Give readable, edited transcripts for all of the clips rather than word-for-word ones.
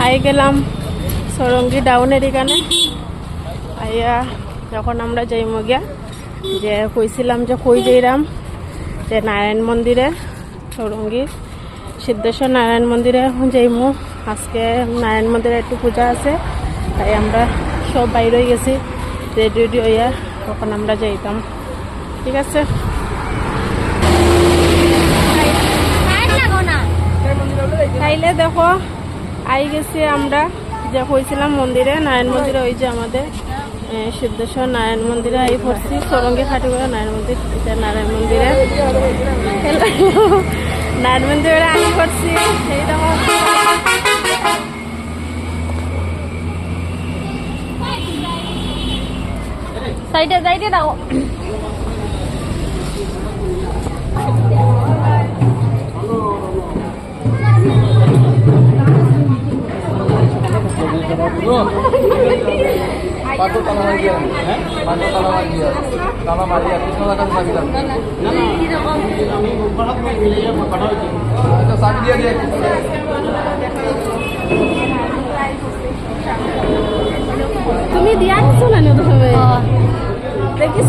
I গেলাম সরঙ্গি ডাউনের এখানে আইয়া যখন আমরা যাইমু গিয়া যে কইছিলাম যে কই যাইরাম যে নারায়ণ মন্দিরে সরঙ্গি সিদ্ধেশ্বর নারায়ণ মন্দিরে এখন যাইমু। আজকে নারায়ণ মন্দিরে একটু পূজা আছে, তাই আমরা সব বাইরে গেছি রেডি হইয়া, তখন আমরা যাইতাম। ঠিক আছে, তাইলে দেখো আই গেছি আমরা যে কইছিলাম মন্দিরে নারায়ণ মন্দিরে, ওই যে আমাদের সিদ্ধেশ্বর নারায়ণ মন্দিরে আই পড়ছি। সরঙ্গি খাটি করে নারায়ণ মন্দির, এটা নারায়ণ মন্দিরে নারায়ণ মন্দিরে আই পড়ছি। সেই দেখো সাইডে সাইডে দাও। তুমি দিয়া আনছো না দেখিস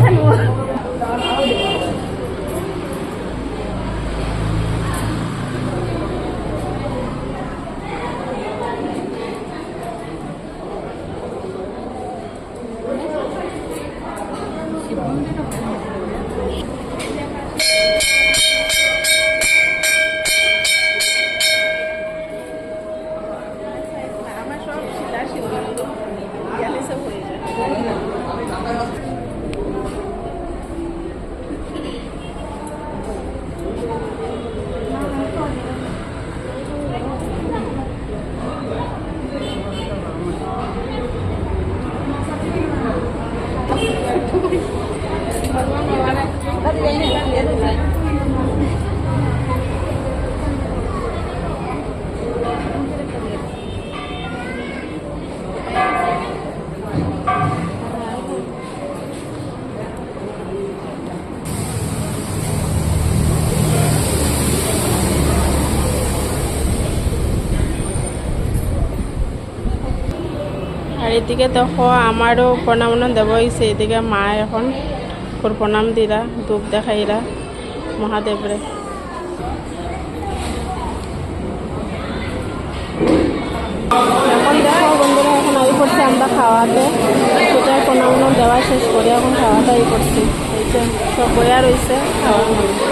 আর এদিকে দেখো আমারও প্রণাম দেব হয়েছে। এদিকে মা এখন ওর প্রণাম দিরা, ধূপ দেখাইরা মহাদেবরে। এখন দেখো বন্ধুরা, এখন আই করছি আমরা খাওয়াতে, সেটার প্রণাম দেওয়া শেষ করে এখন খাওয়াতে আই করছি। এই যে সব বয়া রয়েছে খাওয়ার মধ্যে।